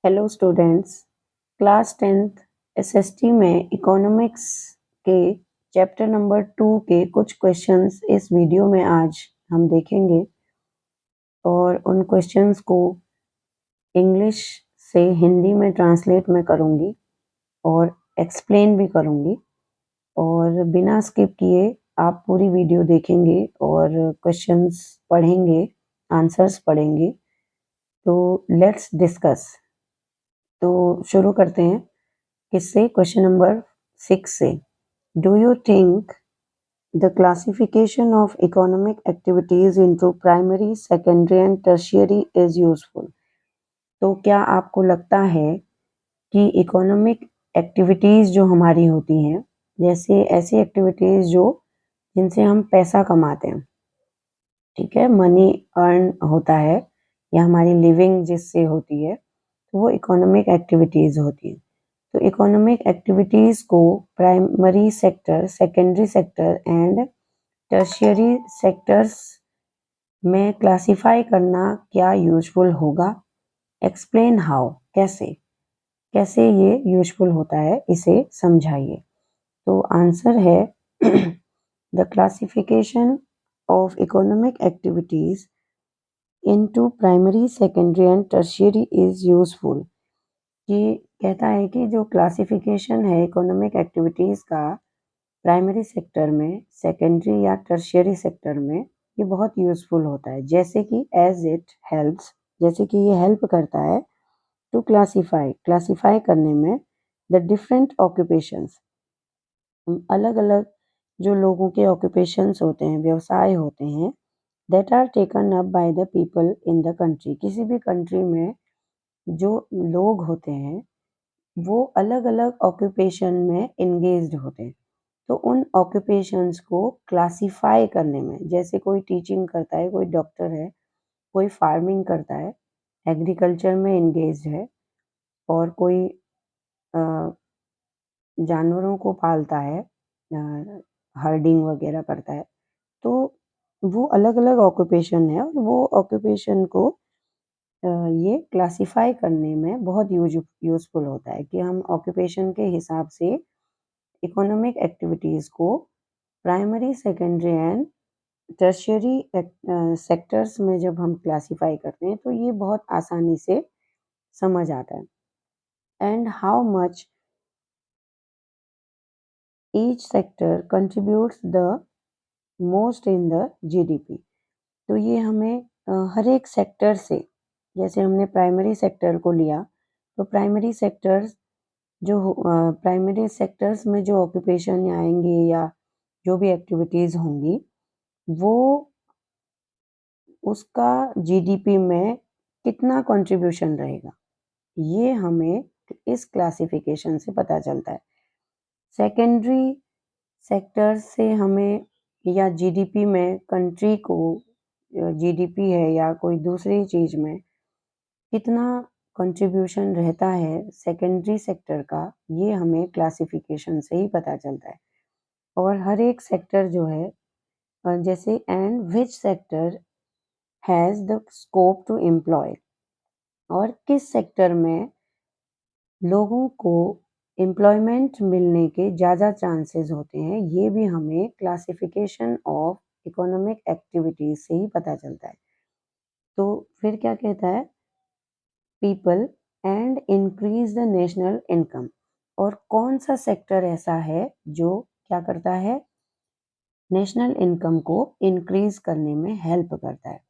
Hello students. Class 10th SST में economics के chapter number 2 के कुछ क्वेश्चंस इस वीडियो में आज हम देखेंगे और उन क्वेश्चंस को इंग्लिश से हिंदी में ट्रांसलेट मैं करूँगी और एक्सप्लेन भी करूँगी और बिना स्किप किए आप पूरी वीडियो देखेंगे और क्वेश्चंस पढ़ेंगे, आंसर्स पढ़ेंगे। तो लेट्स डिस्कस। तो शुरू करते हैं किससे? क्वेश्चन नंबर 6 से। Do you think the classification of economic activities into primary, secondary and tertiary is useful? तो क्या आपको लगता है कि इकोनॉमिक एक्टिविटीज जो हमारी होती हैं, जैसे ऐसी एक्टिविटीज जो जिनसे हम पैसा कमाते हैं, ठीक है, मनी अर्न होता है या हमारी लिविंग जिससे होती है, तो वो इकोनॉमिक एक्टिविटीज होती है। तो इकोनॉमिक एक्टिविटीज को primary sector, secondary sector and tertiary sectors में क्लासिफाई करना क्या यूजफुल होगा? Explain how. कैसे कैसे ये यूजफुल होता है, इसे समझाइए। तो आंसर है the classification of economic activities into primary, secondary and tertiary is useful. ये कहता है कि जो क्लासिफिकेशन है इकोनॉमिक एक्टिविटीज का प्राइमरी सेक्टर में, सेकेंडरी या टर्शियरी सेक्टर में, ये बहुत यूजफुल होता है। जैसे कि एज इट हेल्प्स, जैसे कि ये हेल्प करता है टू क्लासिफाई करने में द डिफरेंट ऑक्यूपेशंस, अलग अलग जो लोगों के ऑक्यूपेशंस होते हैं, व्यवसाय होते हैं, that are taken up by the people in the country. किसी भी कंट्री में जो लोग होते हैं वो अलग अलग ऑक्यूपेशन में इंगेज्ड होते हैं। तो उन ऑक्यूपेशंस को क्लासिफाई करने में, जैसे कोई टीचिंग करता है, कोई डॉक्टर है, कोई फार्मिंग करता है, एग्रीकल्चर में इंगेज्ड है, और कोई जानवरों को पालता है, हर्डिंग वगैरह करता है, तो वो अलग अलग ऑक्यूपेशन है और वो ऑक्यूपेशन को ये क्लासिफाई करने में बहुत यूजफुल होता है कि हम ऑक्यूपेशन के हिसाब से इकोनॉमिक एक्टिविटीज़ को primary, secondary and tertiary sectors में जब हम क्लासिफाई करते हैं तो ये बहुत आसानी से समझ आता है। And how much each sector contributes the most in the GDP. तो ये हमें हर एक सेक्टर से, जैसे हमने प्राइमरी सेक्टर को लिया, तो प्राइमरी सेक्टर्स जो प्राइमरी सेक्टर्स में जो ऑक्यूपेशन आएंगे या जो भी एक्टिविटीज़ होंगी, वो उसका जीडीपी में कितना कंट्रीब्यूशन रहेगा, ये हमें इस क्लासिफिकेशन से पता चलता है। सेकेंडरी सेक्टर से हमें, या जीडीपी में कंट्री को, जीडीपी है या कोई दूसरी चीज़ में कितना कंट्रीब्यूशन रहता है सेकेंडरी सेक्टर का, ये हमें क्लासिफिकेशन से ही पता चलता है। और हर एक सेक्टर जो है, जैसे and which sector has the scope to employ, और किस सेक्टर में लोगों को एम्प्लॉयमेंट मिलने के ज़्यादा चांसेस होते हैं, ये भी हमें क्लासिफिकेशन ऑफ इकोनॉमिक एक्टिविटीज से ही पता चलता है। तो फिर क्या कहता है? People and increase the national income. और कौन सा सेक्टर ऐसा है जो क्या करता है? नेशनल इनकम को इंक्रीज करने में हेल्प करता है।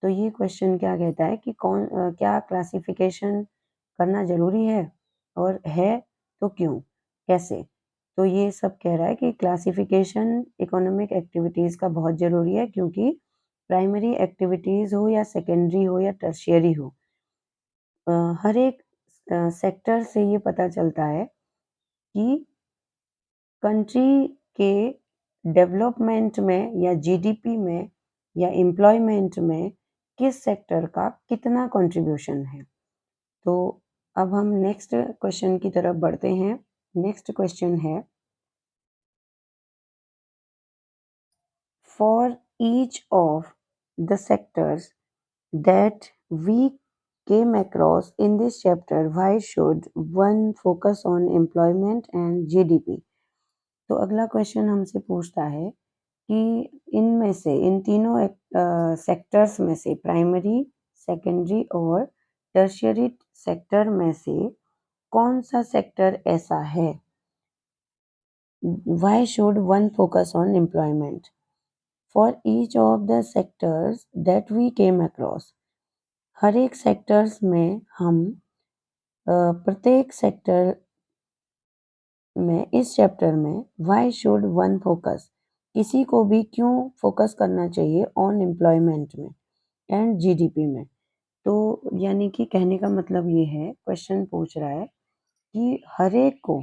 तो ये क्वेश्चन क्या कहता है कि क्या क्लासिफिकेशन करना ज़रूरी है, और है तो क्यों, कैसे? तो ये सब कह रहा है कि क्लासिफिकेशन इकोनॉमिक एक्टिविटीज़ का बहुत ज़रूरी है, क्योंकि प्राइमरी एक्टिविटीज़ हो या सेकेंडरी हो या टर्शियरी हो, हर एक सेक्टर से ये पता चलता है कि कंट्री के डेवलपमेंट में या जीडीपी में या एम्प्लॉयमेंट में किस सेक्टर का कितना कंट्रीब्यूशन है। तो अब हम नेक्स्ट क्वेश्चन की तरफ बढ़ते हैं। नेक्स्ट क्वेश्चन है, for each of the sectors that we came across in this chapter, why should one focus on employment and GDP? तो अगला क्वेश्चन हमसे पूछता है कि इनमें से इन तीनों सेक्टर्स में से प्राइमरी, सेकेंडरी और टर्शियरी सेक्टर में से कौन सा सेक्टर ऐसा है? Why should one focus on employment? For each of the sectors that we came across, हर एक सेक्टर्स में हम प्रत्येक सेक्टर में इस चैप्टर में वाई शुड वन फोकस, किसी को भी क्यों फोकस करना चाहिए ऑन एम्प्लॉयमेंट में एंड जीडीपी में। तो यानी कि कहने का मतलब ये है, क्वेश्चन पूछ रहा है कि हर एक को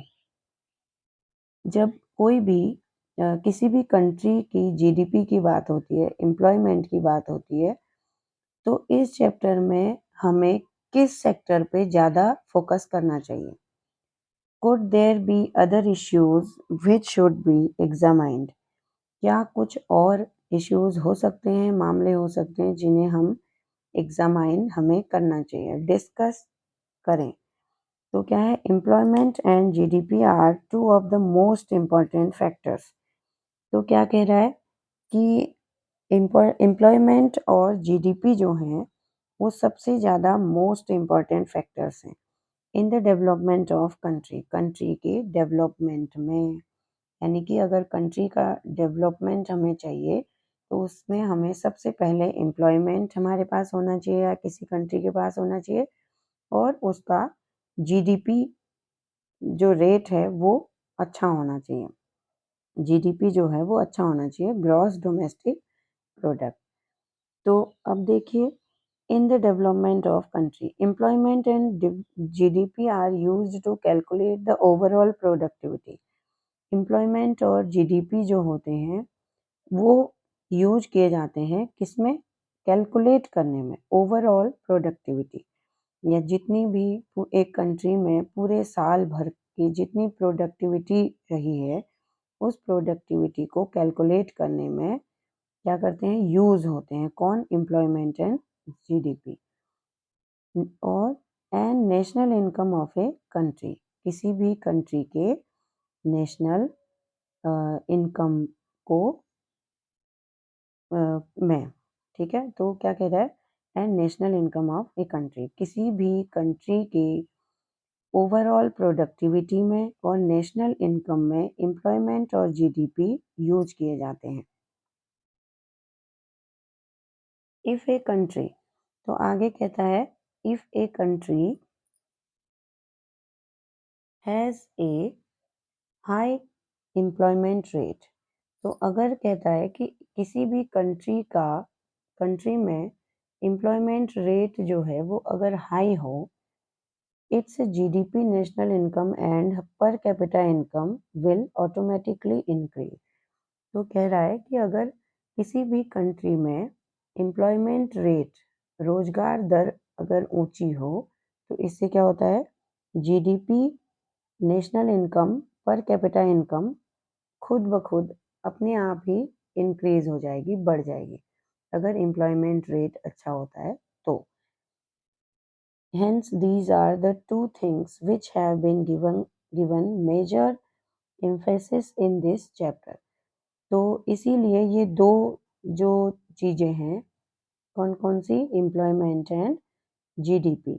जब कोई भी किसी भी कंट्री की जीडीपी की बात होती है, एम्प्लॉयमेंट की बात होती है, तो इस चैप्टर में हमें किस सेक्टर पे ज़्यादा फोकस करना चाहिए? Could there be other issues which should be examined? क्या कुछ और इश्यूज हो सकते हैं, मामले हो सकते हैं जिन्हें हम एग्जामाइन हमें करना चाहिए, डिस्कस करें? तो क्या है, employment and GDP are two of the most important factors. तो क्या कह रहा है कि एम्प्लॉयमेंट और जीडीपी जो हैं वो सबसे ज़्यादा मोस्ट इम्पॉर्टेंट फैक्टर्स हैं इन the development of country, country के डेवलपमेंट में। यानी कि अगर कंट्री का डेवलपमेंट हमें चाहिए तो उसमें हमें सबसे पहले एम्प्लॉयमेंट हमारे पास होना चाहिए या किसी कंट्री के पास होना चाहिए, और उसका जीडीपी जो रेट है वो अच्छा होना चाहिए। जीडीपी जो है वो अच्छा होना चाहिए, ग्रॉस डोमेस्टिक प्रोडक्ट। तो अब देखिए, in the development of country, employment and GDP are used to calculate the overall productivity. Employment और जीडीपी जो होते हैं वो यूज किए जाते हैं किसमें? कैलकुलेट करने में ओवरऑल प्रोडक्टिविटी, या जितनी भी एक कंट्री में पूरे साल भर की जितनी प्रोडक्टिविटी रही है उस प्रोडक्टिविटी को कैलकुलेट करने में क्या करते हैं, यूज होते हैं। कौन? Employment and GDP. और and national income of a country, किसी भी कंट्री के नेशनल इनकम को में, ठीक है। तो क्या कह रहा है, and national income of a country, किसी भी कंट्री की ओवरऑल प्रोडक्टिविटी में और नेशनल इनकम में एम्प्लॉयमेंट और जीडीपी यूज किए जाते हैं। इफ ए कंट्री, तो आगे कहता है if a country has a high employment rate, तो अगर कहता है कि किसी भी कंट्री में एम्प्लॉयमेंट रेट जो है वो अगर हाई हो, it's GDP, national income and per capita income will automatically increase. तो कह रहा है कि अगर किसी भी कंट्री में एम्प्लॉयमेंट रेट, रोजगार दर अगर ऊंची हो, तो इससे क्या होता है, GDP, national income, per capita income खुद ब खुद अपने आप ही इंक्रीज हो जाएगी, बढ़ जाएगी, अगर एम्प्लॉयमेंट रेट अच्छा होता है तो। Hence, these are the two things which have been given major emphasis in this chapter. तो इसीलिए ये दो जो चीज़ें हैं, कौन कौन सी, एम्प्लॉयमेंट एंड जीडीपी,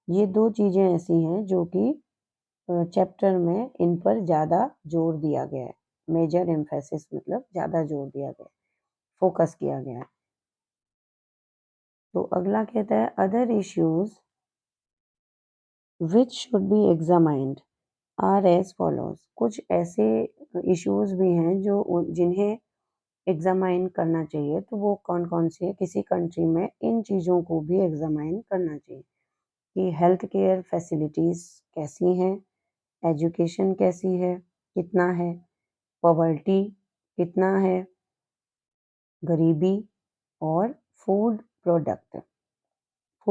ये दो चीज़ें ऐसी हैं जो कि चैप्टर में इन पर ज़्यादा जोर दिया गया है। मेजर एम्फेसिस मतलब ज़्यादा जोर दिया गया है, फोकस किया गया है। तो अगला कहता है other issues which should be examined are as follows. कुछ ऐसे इश्यूज भी हैं जो जिन्हें एग्जामाइन करना चाहिए, तो वो कौन कौन सी है? किसी कंट्री में इन चीज़ों को भी एग्जामाइन करना चाहिए कि हेल्थ केयर फैसिलिटीज़ कैसी हैं, एजुकेशन कैसी है, कितना है, पॉवर्टी कितना है, गरीबी, और फूड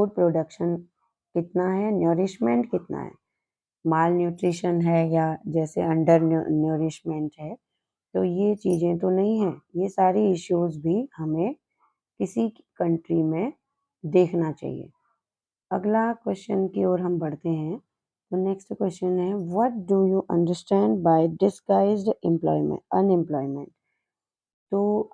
प्रोडक्शन कितना है, न्यूरिशमेंट कितना है, माल न्यूट्रिशन है या जैसे अंडर न्यूरिशमेंट है, तो ये चीज़ें तो नहीं हैं। ये सारी इश्यूज भी हमें किसी कंट्री में देखना चाहिए। अगला क्वेश्चन की ओर हम बढ़ते हैं। तो नेक्स्ट क्वेश्चन है, what do you understand by disguised unemployment. तो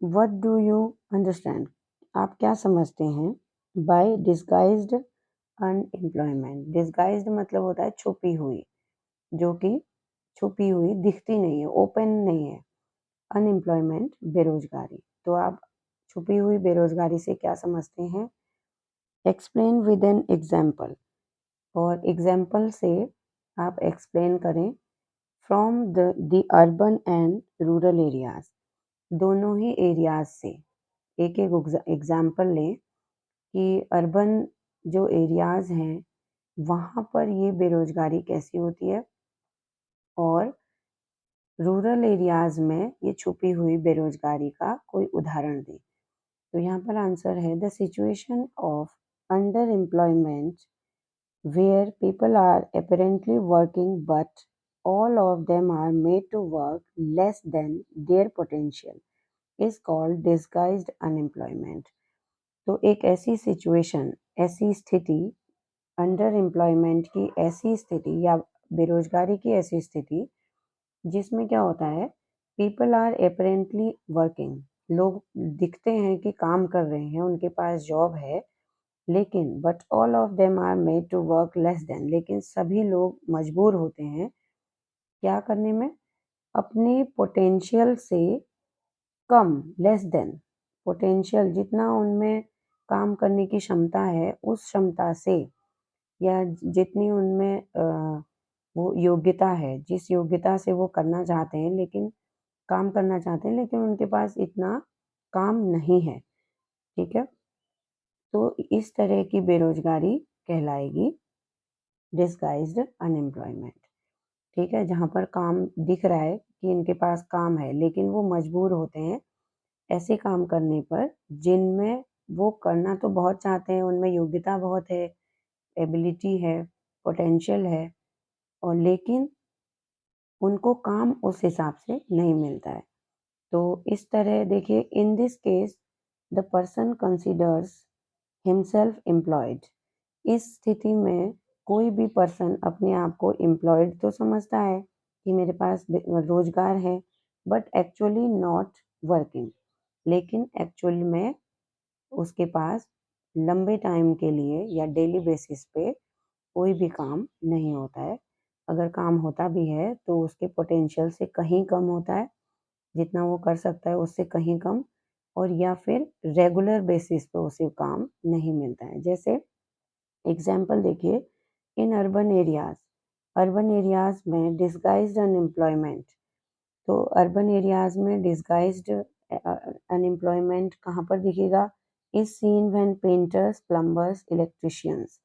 व्हाट डू यू अंडरस्टैंड, आप क्या समझते हैं बाय डिस्गाइज्ड अनएम्प्लॉयमेंट। डिस्गाइज्ड मतलब होता है छुपी हुई, जो कि छुपी हुई दिखती नहीं है, ओपन नहीं है। अनएम्प्लॉयमेंट बेरोजगारी। तो आप छुपी हुई बेरोजगारी से क्या समझते हैं? एक्सप्लेन विद एन एग्जाम्पल, और एग्जाम्पल से आप एक्सप्लेन करें। From the urban and rural areas, दोनों ही एरियाज से एक एक एग्जाम्पल लें कि अर्बन जो एरियाज हैं वहाँ पर ये बेरोजगारी कैसी होती है, और रूरल एरियाज में ये छुपी हुई बेरोजगारी का कोई उदाहरण दें। तो यहाँ पर आंसर है, the situation of under employment where people are apparently working but all of them are made to work less than their potential is called disguised unemployment। तो एक ऐसी सिचुएशन, ऐसी स्थिति, अंडर एम्प्लॉयमेंट की ऐसी स्थिति या बेरोजगारी की ऐसी स्थिति जिसमें क्या होता है, पीपल आर अपरेंटली वर्किंग, लोग दिखते हैं कि काम कर रहे हैं, उनके पास जॉब है, लेकिन but all of them are made to work less than, लेकिन सभी लोग मजबूर होते हैं क्या करने में, अपने पोटेंशियल से कम, लेस देन पोटेंशियल, जितना उनमें काम करने की क्षमता है उस क्षमता से, या जितनी उनमें वो योग्यता है, जिस योग्यता से वो करना चाहते हैं, लेकिन काम करना चाहते हैं, लेकिन उनके पास इतना काम नहीं है। ठीक है, तो इस तरह की बेरोजगारी कहलाएगी डिस्गाइज्ड अनएम्प्लॉयमेंट। ठीक है, जहाँ पर काम दिख रहा है कि इनके पास काम है, लेकिन वो मजबूर होते हैं ऐसे काम करने पर जिनमें वो करना तो बहुत चाहते हैं, उनमें योग्यता बहुत है, एबिलिटी है, पोटेंशियल है, और लेकिन उनको काम उस हिसाब से नहीं मिलता है। तो इस तरह देखिए, in this case the person considers himself employed. इस स्थिति में कोई भी पर्सन अपने आप को एम्प्लॉयड तो समझता है कि मेरे पास रोजगार है, बट एक्चुअली नॉट वर्किंग, लेकिन एक्चुअल में उसके पास लंबे टाइम के लिए या डेली बेसिस पे कोई भी काम नहीं होता है। अगर काम होता भी है तो उसके पोटेंशियल से कहीं कम होता है, जितना वो कर सकता है उससे कहीं कम, और या फिर रेगुलर बेसिस पे उसे काम नहीं मिलता है। जैसे एग्जाम्पल देखिए, इन अर्बन एरियाज में डिस्गाइज्ड अनएम्प्लॉयमेंट। तो अर्बन एरियाज में डिस्गाइज्ड अनएम्प्लॉयमेंट कहाँ पर दिखेगा, is seen when painters, plumbers, electricians.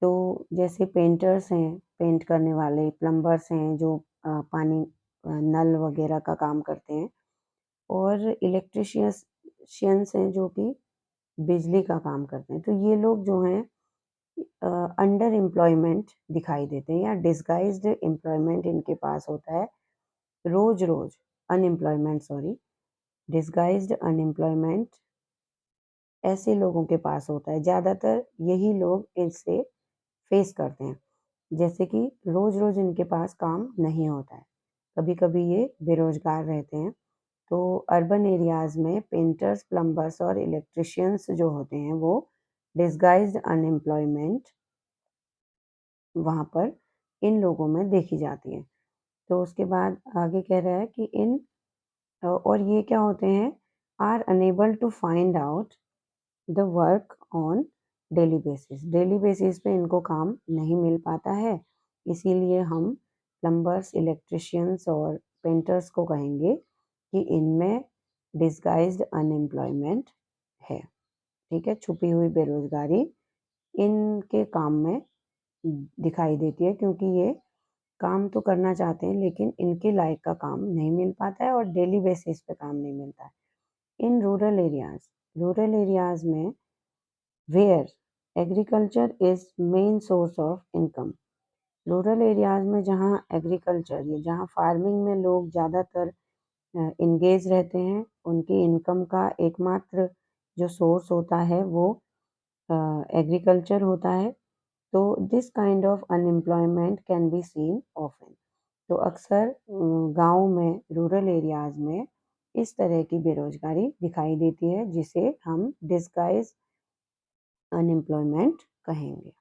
तो जैसे पेंटर्स हैं, पेंट करने वाले, प्लम्बर्स हैं जो पानी नल वगैरह का काम करते हैं, और इलेक्ट्रिशियंस हैं जो कि बिजली का काम करते हैं। तो ये लोग जो हैं अंडर एम्प्लॉयमेंट दिखाई देते हैं, या डिस्गाइज्ड एम्प्लॉयमेंट इनके पास होता है। रोज रोज अनएम्प्लॉयमेंट, सॉरी, डिस्गाइज्ड अनएम्प्लॉयमेंट ऐसे लोगों के पास होता है, ज़्यादातर यही लोग इससे फेस करते हैं। जैसे कि रोज रोज इनके पास काम नहीं होता है, कभी कभी ये बेरोजगार रहते हैं। तो अर्बन एरियाज में पेंटर्स, प्लम्बर्स और इलेक्ट्रिशियंस जो होते हैं वो डिस्गाइज्ड अनएम्प्लॉयमेंट वहाँ पर इन लोगों में देखी जाती है। तो उसके बाद आगे कह रहा है कि और ये क्या होते हैं, are unable to find out the work on daily basis. Daily basis पे इनको काम नहीं मिल पाता है, इसीलिए हम प्लम्बर्स, इलेक्ट्रिशियंस और पेंटर्स को कहेंगे कि इनमें डिस्गाइज्ड अनएम्प्लॉयमेंट है। ठीक है, छुपी हुई बेरोजगारी इनके काम में दिखाई देती है, क्योंकि ये काम तो करना चाहते हैं लेकिन इनके लायक का काम नहीं मिल पाता है, और डेली बेसिस पे काम नहीं मिलता है। इन रूरल एरियाज में where agriculture is main source of income. Rural areas में जहाँ एग्रीकल्चर या जहाँ फार्मिंग में लोग ज़्यादातर इंगेज रहते हैं, उनकी इनकम का एकमात्र जो सोर्स होता है वो एग्रीकल्चर होता है, तो this kind of unemployment can be seen often. तो अक्सर गाँव में, रूरल एरियाज़ में इस तरह की बेरोज़गारी दिखाई देती है, जिसे हम डिसगाइज़ अनएम्प्लॉयमेंट कहेंगे।